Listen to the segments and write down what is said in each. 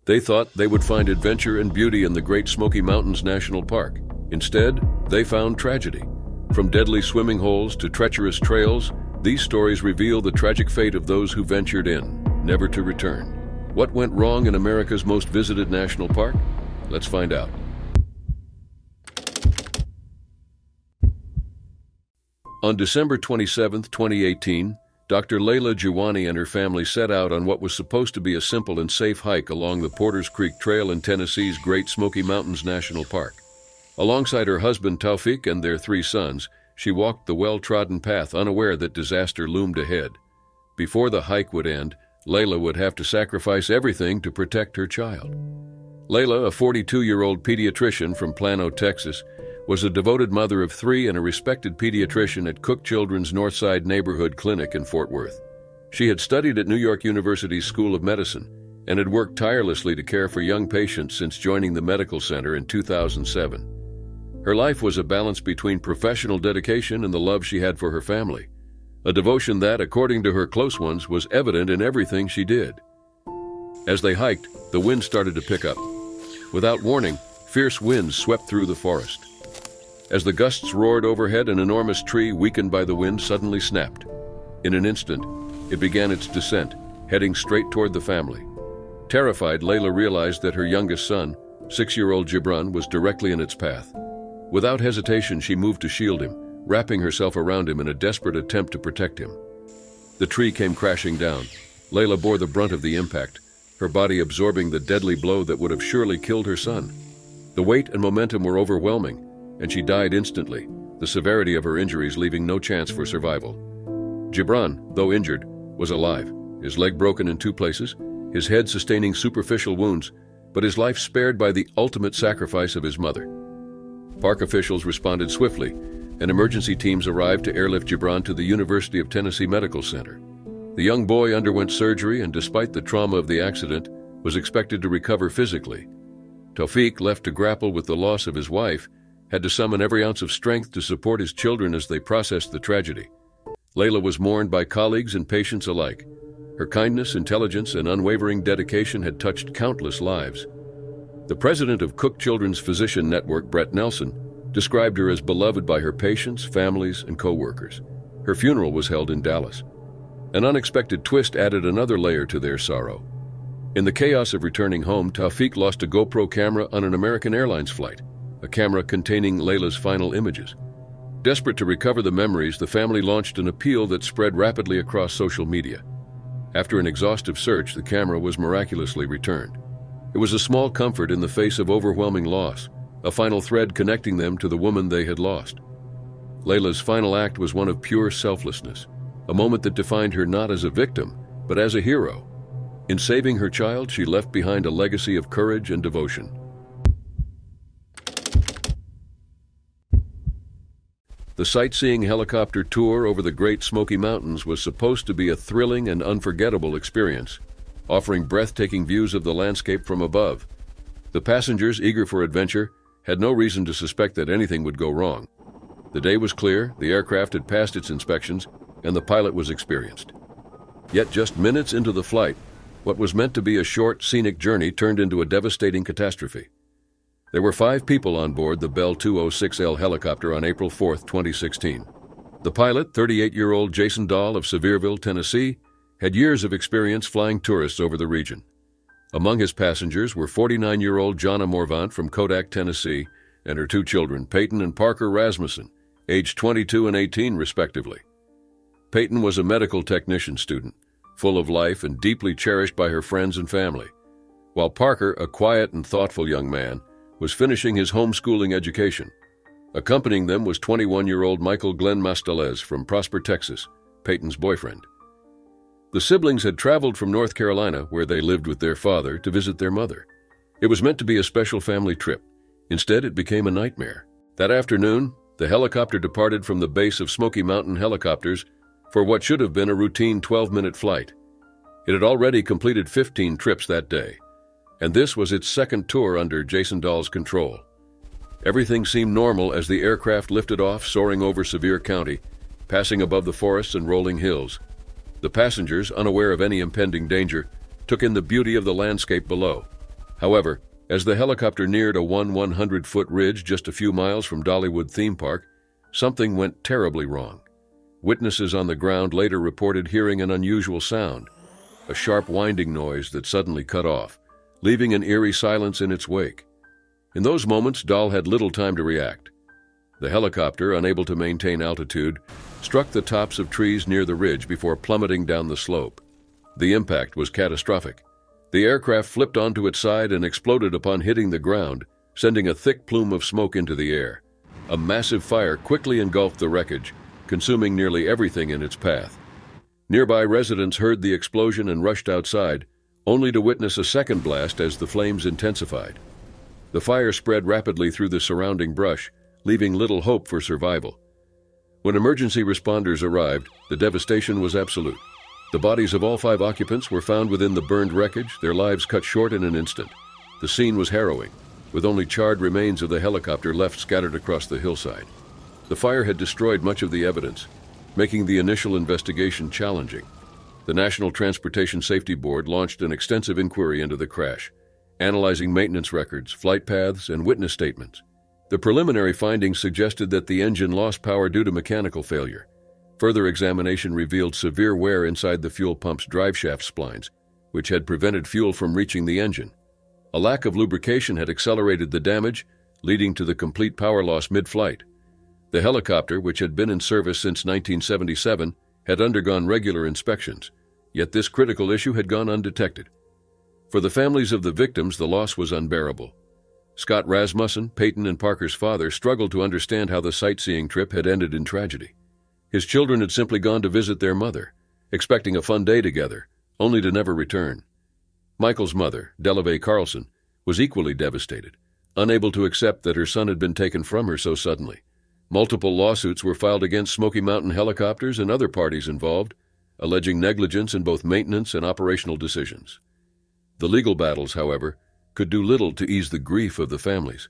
They thought they would find adventure and beauty in the Great Smoky Mountains National Park. Instead, they found tragedy. From deadly swimming holes to treacherous trails, these stories reveal the tragic fate of those who ventured in, never to return. What went wrong in America's most visited national park? Let's find out. On December 27, 2018, Dr. Layla Juwani and her family set out on what was supposed to be a simple and safe hike along the Porters Creek Trail in Tennessee's Great Smoky Mountains National Park. Alongside her husband Taufik and their 3 sons, she walked the well-trodden path, unaware that disaster loomed ahead. Before the hike would end, Layla would have to sacrifice everything to protect her child. Layla, a 42-year-old pediatrician from Plano, Texas, was a devoted mother of 3 and a respected pediatrician at Cook Children's Northside Neighborhood Clinic in Fort Worth. She had studied at New York University's School of Medicine and had worked tirelessly to care for young patients since joining the medical center in 2007. Her life was a balance between professional dedication and the love she had for her family, a devotion that, according to her close ones, was evident in everything she did. As they hiked, the wind started to pick up. Without warning, fierce winds swept through the forest. As the gusts roared overhead, an enormous tree, weakened by the wind, suddenly snapped. In an instant, it began its descent, heading straight toward the family. Terrified, Layla realized that her youngest son, 6-year-old Gibran, was directly in its path. Without hesitation, she moved to shield him, wrapping herself around him in a desperate attempt to protect him. The tree came crashing down. Layla bore the brunt of the impact, her body absorbing the deadly blow that would have surely killed her son. The weight and momentum were overwhelming, and she died instantly, the severity of her injuries leaving no chance for survival. Gibran, though injured, was alive, his leg broken in 2 places, his head sustaining superficial wounds, but his life spared by the ultimate sacrifice of his mother. Park officials responded swiftly, and emergency teams arrived to airlift Gibran to the University of Tennessee Medical Center. The young boy underwent surgery and, despite the trauma of the accident, was expected to recover physically. Taufik, left to grapple with the loss of his wife, had to summon every ounce of strength to support his children as they processed the tragedy. Layla was mourned by colleagues and patients alike. Her kindness, intelligence, and unwavering dedication had touched countless lives. The president of Cook Children's Physician Network, Brett Nelson, described her as beloved by her patients, families, and co-workers. Her funeral was held in Dallas. An unexpected twist added another layer to their sorrow. In the chaos of returning home, Taufik lost a GoPro camera on an American Airlines flight, a camera containing Layla's final images. Desperate to recover the memories, the family launched an appeal that spread rapidly across social media. After an exhaustive search, the camera was miraculously returned. It was a small comfort in the face of overwhelming loss, a final thread connecting them to the woman they had lost. Layla's final act was one of pure selflessness, a moment that defined her not as a victim, but as a hero. In saving her child, she left behind a legacy of courage and devotion. The sightseeing helicopter tour over the Great Smoky Mountains was supposed to be a thrilling and unforgettable experience, offering breathtaking views of the landscape from above. The passengers, eager for adventure, had no reason to suspect that anything would go wrong. The day was clear, the aircraft had passed its inspections, and the pilot was experienced. Yet just minutes into the flight, what was meant to be a short, scenic journey turned into a devastating catastrophe. There were 5 people on board the Bell 206L helicopter on April 4, 2016. The pilot, 38-year-old Jason Dahl of Sevierville, Tennessee, had years of experience flying tourists over the region. Among his passengers were 49-year-old Jonna Morvant from Kodak, Tennessee, and her 2 children, Peyton and Parker Rasmussen, aged 22 and 18 respectively. Peyton was a medical technician student, full of life and deeply cherished by her friends and family, while Parker, a quiet and thoughtful young man, was finishing his homeschooling education. Accompanying them was 21-year-old Michael Glenn Mastalez from Prosper, Texas, Peyton's boyfriend. The siblings had traveled from North Carolina, where they lived with their father, to visit their mother. It was meant to be a special family trip. Instead, it became a nightmare. That afternoon, the helicopter departed from the base of Smoky Mountain Helicopters for what should have been a routine 12-minute flight. It had already completed 15 trips that day, and this was its second tour under Jason Dahl's control. Everything seemed normal as the aircraft lifted off, soaring over Sevier County, passing above the forests and rolling hills. The passengers, unaware of any impending danger, took in the beauty of the landscape below. However, as the helicopter neared a 100-foot ridge just a few miles from Dollywood Theme Park, something went terribly wrong. Witnesses on the ground later reported hearing an unusual sound, a sharp winding noise that suddenly cut off, leaving an eerie silence in its wake. In those moments, Doll had little time to react. The helicopter, unable to maintain altitude, struck the tops of trees near the ridge before plummeting down the slope. The impact was catastrophic. The aircraft flipped onto its side and exploded upon hitting the ground, sending a thick plume of smoke into the air. A massive fire quickly engulfed the wreckage, consuming nearly everything in its path. Nearby residents heard the explosion and rushed outside, only to witness a second blast as the flames intensified. The fire spread rapidly through the surrounding brush, leaving little hope for survival. When emergency responders arrived, the devastation was absolute. The bodies of all 5 occupants were found within the burned wreckage, their lives cut short in an instant. The scene was harrowing, with only charred remains of the helicopter left scattered across the hillside. The fire had destroyed much of the evidence, making the initial investigation challenging. The National Transportation Safety Board launched an extensive inquiry into the crash, analyzing maintenance records, flight paths, and witness statements. The preliminary findings suggested that the engine lost power due to mechanical failure. Further examination revealed severe wear inside the fuel pump's driveshaft splines, which had prevented fuel from reaching the engine. A lack of lubrication had accelerated the damage, leading to the complete power loss mid-flight. The helicopter, which had been in service since 1977, had undergone regular inspections, yet this critical issue had gone undetected. For the families of the victims, the loss was unbearable. Scott Rasmussen, Peyton and Parker's father, struggled to understand how the sightseeing trip had ended in tragedy. His children had simply gone to visit their mother, expecting a fun day together, only to never return. Michael's mother, Delave Carlson, was equally devastated, unable to accept that her son had been taken from her so suddenly. Multiple lawsuits were filed against Smoky Mountain Helicopters and other parties involved, alleging negligence in both maintenance and operational decisions. The legal battles, however, could do little to ease the grief of the families.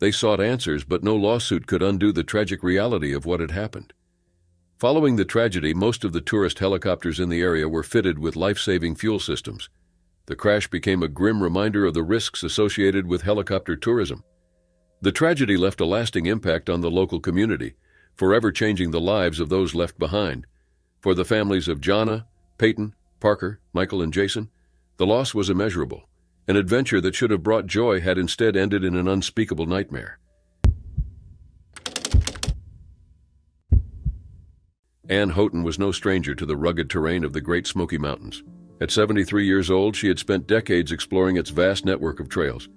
They sought answers, but no lawsuit could undo the tragic reality of what had happened. Following the tragedy, most of the tourist helicopters in the area were fitted with life-saving fuel systems. The crash became a grim reminder of the risks associated with helicopter tourism. The tragedy left a lasting impact on the local community, forever changing the lives of those left behind. For the families of Jana, Peyton, Parker, Michael, and Jason, the loss was immeasurable. An adventure that should have brought joy had instead ended in an unspeakable nightmare. Ann Houghton was no stranger to the rugged terrain of the Great Smoky Mountains. At 73 years old, she had spent decades exploring its vast network of trails,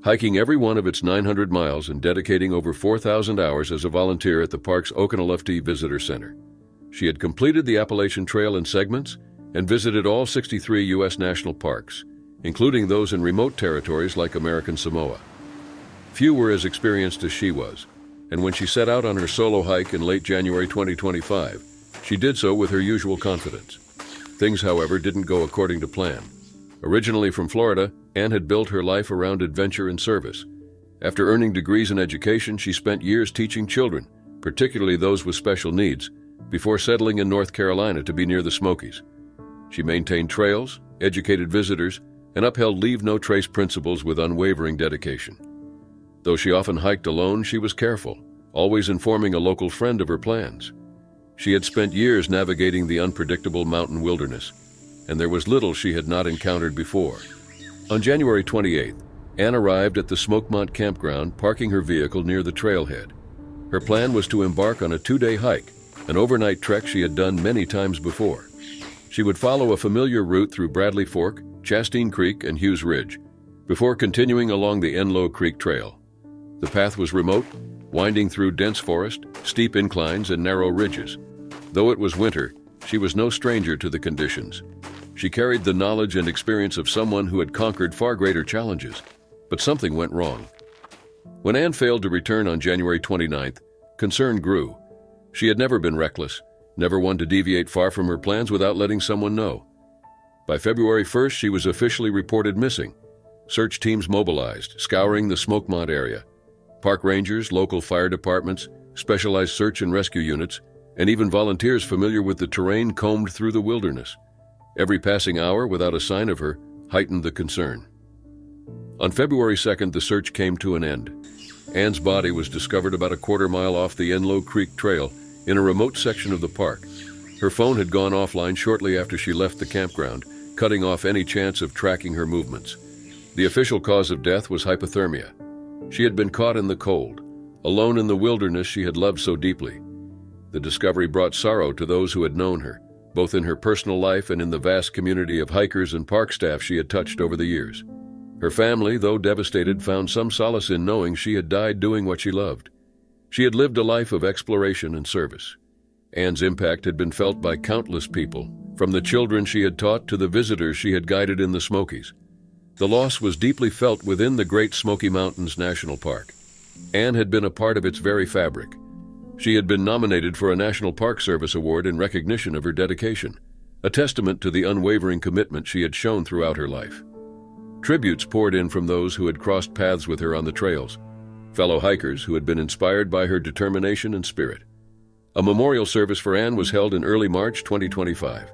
hiking every one of its 900 miles and dedicating over 4,000 hours as a volunteer at the park's Oconaluftee Visitor Center. She had completed the Appalachian Trail in segments and visited all 63 U.S. national parks, including those in remote territories like American Samoa. Few were as experienced as she was, and when she set out on her solo hike in late January 2025, she did so with her usual confidence. Things, however, didn't go according to plan. Originally from Florida, Ann had built her life around adventure and service. After earning degrees in education, she spent years teaching children, particularly those with special needs, before settling in North Carolina to be near the Smokies. She maintained trails, educated visitors, and upheld leave-no-trace principles with unwavering dedication. Though she often hiked alone, she was careful, always informing a local friend of her plans. She had spent years navigating the unpredictable mountain wilderness, and there was little she had not encountered before. On January 28th, Ann arrived at the Smokemont campground, parking her vehicle near the trailhead. Her plan was to embark on a 2-day hike, an overnight trek she had done many times before. She would follow a familiar route through Bradley Fork, Chastain Creek, and Hughes Ridge, before continuing along the Enlow Creek Trail. The path was remote, winding through dense forest, steep inclines, and narrow ridges. Though it was winter, she was no stranger to the conditions. She carried the knowledge and experience of someone who had conquered far greater challenges, but something went wrong. When Ann failed to return on January 29th, concern grew. She had never been reckless, never one to deviate far from her plans without letting someone know. By February 1st, she was officially reported missing. Search teams mobilized, scouring the Smokemont area. Park rangers, local fire departments, specialized search and rescue units, and even volunteers familiar with the terrain combed through the wilderness. Every passing hour without a sign of her heightened the concern. On February 2nd, the search came to an end. Anne's body was discovered about a quarter-mile off the Enlow Creek Trail in a remote section of the park. Her phone had gone offline shortly after she left the campground, cutting off any chance of tracking her movements. The official cause of death was hypothermia. She had been caught in the cold, alone in the wilderness she had loved so deeply. The discovery brought sorrow to those who had known her, both in her personal life and in the vast community of hikers and park staff she had touched over the years. Her family, though devastated, found some solace in knowing she had died doing what she loved. She had lived a life of exploration and service. Anne's impact had been felt by countless people, from the children she had taught to the visitors she had guided in the Smokies. The loss was deeply felt within the Great Smoky Mountains National Park. Anne had been a part of its very fabric. She had been nominated for a National Park Service Award in recognition of her dedication, a testament to the unwavering commitment she had shown throughout her life. Tributes poured in from those who had crossed paths with her on the trails, fellow hikers who had been inspired by her determination and spirit. A memorial service for Anne was held in early March 2025.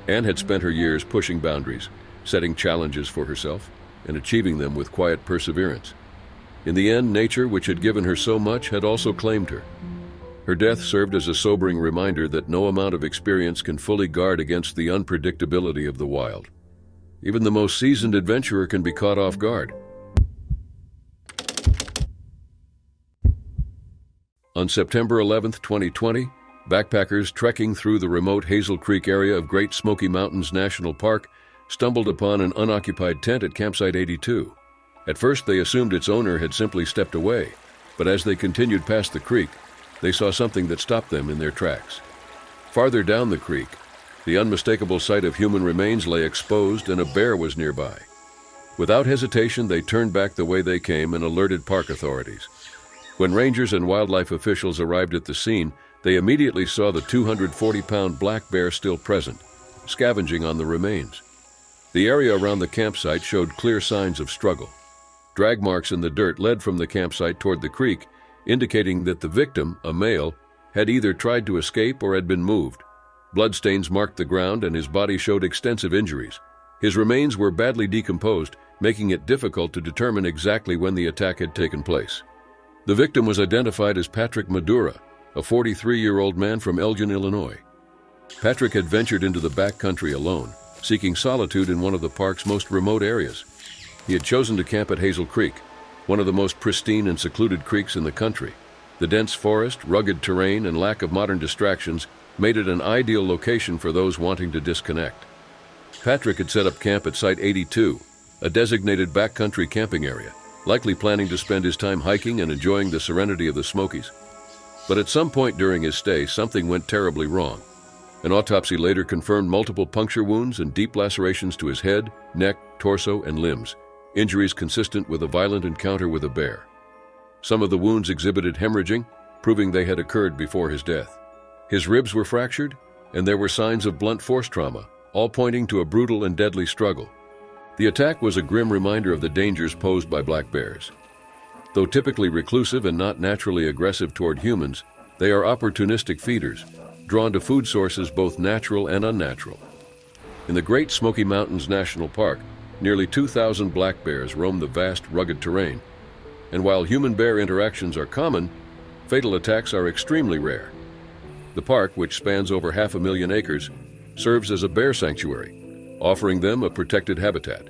Anne had spent her years pushing boundaries, setting challenges for herself, and achieving them with quiet perseverance. In the end, nature, which had given her so much, had also claimed her. Her death served as a sobering reminder that no amount of experience can fully guard against the unpredictability of the wild. Even the most seasoned adventurer can be caught off guard. On September 11, 2020, backpackers trekking through the remote Hazel Creek area of Great Smoky Mountains National Park stumbled upon an unoccupied tent at Campsite 82. At first, they assumed its owner had simply stepped away, but as they continued past the creek, they saw something that stopped them in their tracks. Farther down the creek, the unmistakable sight of human remains lay exposed and a bear was nearby. Without hesitation, they turned back the way they came and alerted park authorities. When rangers and wildlife officials arrived at the scene, they immediately saw the 240-pound black bear still present, scavenging on the remains. The area around the campsite showed clear signs of struggle. Drag marks in the dirt led from the campsite toward the creek, indicating that the victim, a male, had either tried to escape or had been moved. Bloodstains marked the ground and his body showed extensive injuries. His remains were badly decomposed, making it difficult to determine exactly when the attack had taken place. The victim was identified as Patrick Madura, a 43-year-old man from Elgin, Illinois. Patrick had ventured into the backcountry alone, seeking solitude in one of the park's most remote areas. He had chosen to camp at Hazel Creek, one of the most pristine and secluded creeks in the country. The dense forest, rugged terrain, and lack of modern distractions made it an ideal location for those wanting to disconnect. Patrick had set up camp at Site 82, a designated backcountry camping area, likely planning to spend his time hiking and enjoying the serenity of the Smokies. But at some point during his stay, something went terribly wrong. An autopsy later confirmed multiple puncture wounds and deep lacerations to his head, neck, torso, and limbs, injuries consistent with a violent encounter with a bear. Some of the wounds exhibited hemorrhaging, proving they had occurred before his death. His ribs were fractured, and there were signs of blunt force trauma, all pointing to a brutal and deadly struggle. The attack was a grim reminder of the dangers posed by black bears. Though typically reclusive and not naturally aggressive toward humans, they are opportunistic feeders, drawn to food sources both natural and unnatural. In the Great Smoky Mountains National Park, nearly 2,000 black bears roam the vast, rugged terrain. And while human-bear interactions are common, fatal attacks are extremely rare. The park, which spans over 500,000 acres, serves as a bear sanctuary, offering them a protected habitat.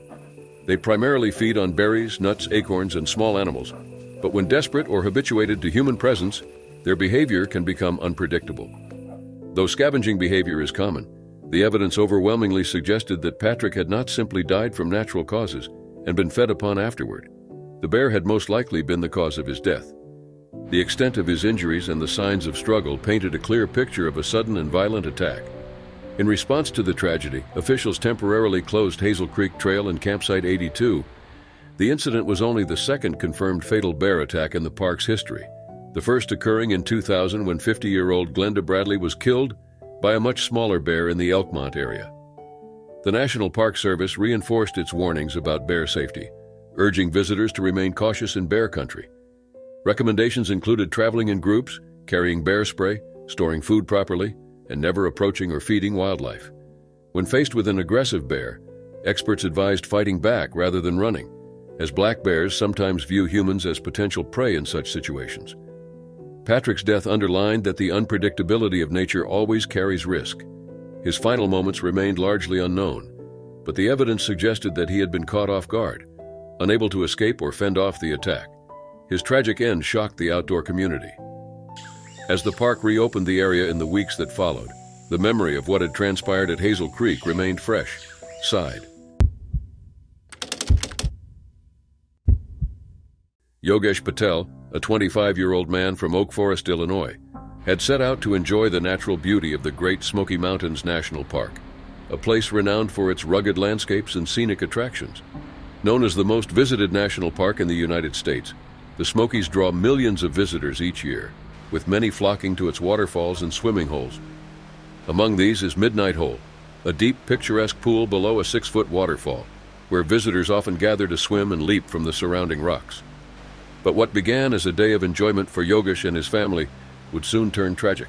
They primarily feed on berries, nuts, acorns, and small animals, but when desperate or habituated to human presence, their behavior can become unpredictable. Though scavenging behavior is common, the evidence overwhelmingly suggested that Patrick had not simply died from natural causes and been fed upon afterward. The bear had most likely been the cause of his death. The extent of his injuries and the signs of struggle painted a clear picture of a sudden and violent attack. In response to the tragedy, officials temporarily closed Hazel Creek Trail and Campsite 82. The incident was only the second confirmed fatal bear attack in the park's history, the first occurring in 2000 when 50-year-old Glenda Bradley was killed by a much smaller bear in the Elkmont area. The National Park Service reinforced its warnings about bear safety, urging visitors to remain cautious in bear country. Recommendations included traveling in groups, carrying bear spray, storing food properly, and never approaching or feeding wildlife. When faced with an aggressive bear, experts advised fighting back rather than running, as black bears sometimes view humans as potential prey in such situations. Patrick's death underlined that the unpredictability of nature always carries risk. His final moments remained largely unknown, but the evidence suggested that he had been caught off guard, unable to escape or fend off the attack. His tragic end shocked the outdoor community. As the park reopened the area in the weeks that followed, the memory of what had transpired at Hazel Creek remained fresh. Sighed. Yogesh Patel, a 25-year-old man from Oak Forest, Illinois, had set out to enjoy the natural beauty of the Great Smoky Mountains National Park, a place renowned for its rugged landscapes and scenic attractions. Known as the most visited national park in the United States, the Smokies draw millions of visitors each year, with many flocking to its waterfalls and swimming holes. Among these is Midnight Hole, a deep, picturesque pool below a 6-foot waterfall, where visitors often gather to swim and leap from the surrounding rocks. But what began as a day of enjoyment for Yogesh and his family would soon turn tragic.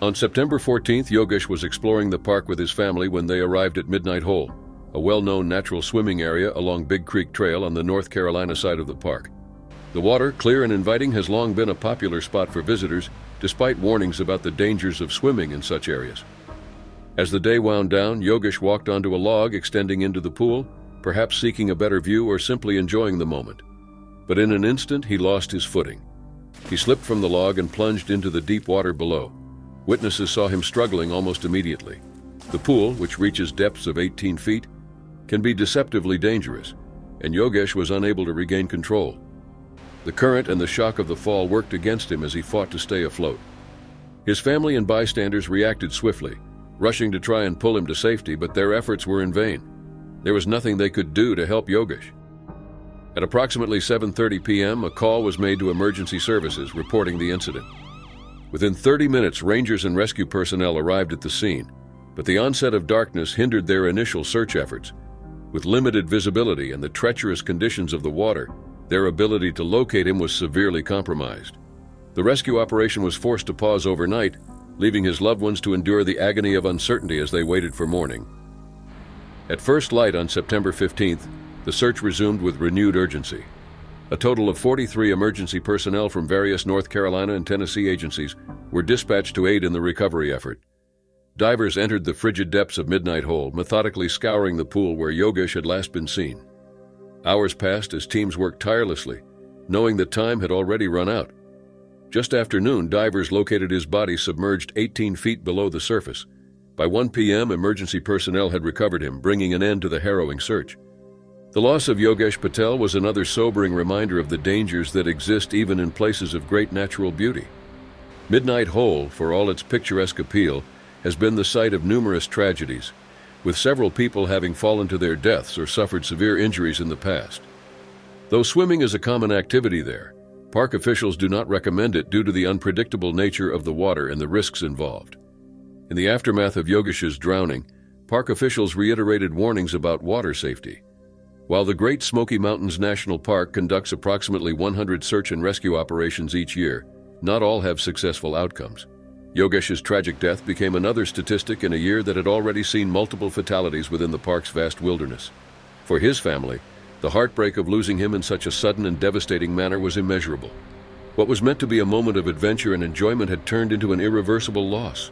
On September 14th, Yogesh was exploring the park with his family when they arrived at Midnight Hole, a well-known natural swimming area along Big Creek Trail on the North Carolina side of the park. The water, clear and inviting, has long been a popular spot for visitors, despite warnings about the dangers of swimming in such areas. As the day wound down, Yogesh walked onto a log extending into the pool, perhaps seeking a better view or simply enjoying the moment. But in an instant, he lost his footing. He slipped from the log and plunged into the deep water below. Witnesses saw him struggling almost immediately. The pool, which reaches depths of 18 feet, can be deceptively dangerous, and Yogesh was unable to regain control. The current and the shock of the fall worked against him as he fought to stay afloat. His family and bystanders reacted swiftly, rushing to try and pull him to safety, but their efforts were in vain. There was nothing they could do to help Yogesh. At approximately 7:30 p.m., a call was made to emergency services reporting the incident. Within 30 minutes, rangers and rescue personnel arrived at the scene, but the onset of darkness hindered their initial search efforts. With limited visibility and the treacherous conditions of the water, their ability to locate him was severely compromised. The rescue operation was forced to pause overnight, leaving his loved ones to endure the agony of uncertainty as they waited for morning. At first light on September 15th, the search resumed with renewed urgency. A total of 43 emergency personnel from various North Carolina and Tennessee agencies were dispatched to aid in the recovery effort. Divers entered the frigid depths of Midnight Hole, methodically scouring the pool where Yogesh had last been seen. Hours passed as teams worked tirelessly, knowing that time had already run out. Just after noon, divers located his body submerged 18 feet below the surface. By 1 p.m., emergency personnel had recovered him, bringing an end to the harrowing search. The loss of Yogesh Patel was another sobering reminder of the dangers that exist even in places of great natural beauty. Midnight Hole, for all its picturesque appeal, has been the site of numerous tragedies, with several people having fallen to their deaths or suffered severe injuries in the past. Though swimming is a common activity there, park officials do not recommend it due to the unpredictable nature of the water and the risks involved. In the aftermath of Yogesh's drowning, park officials reiterated warnings about water safety. While the Great Smoky Mountains National Park conducts approximately 100 search and rescue operations each year, not all have successful outcomes. Yogesh's tragic death became another statistic in a year that had already seen multiple fatalities within the park's vast wilderness. For his family, the heartbreak of losing him in such a sudden and devastating manner was immeasurable. What was meant to be a moment of adventure and enjoyment had turned into an irreversible loss.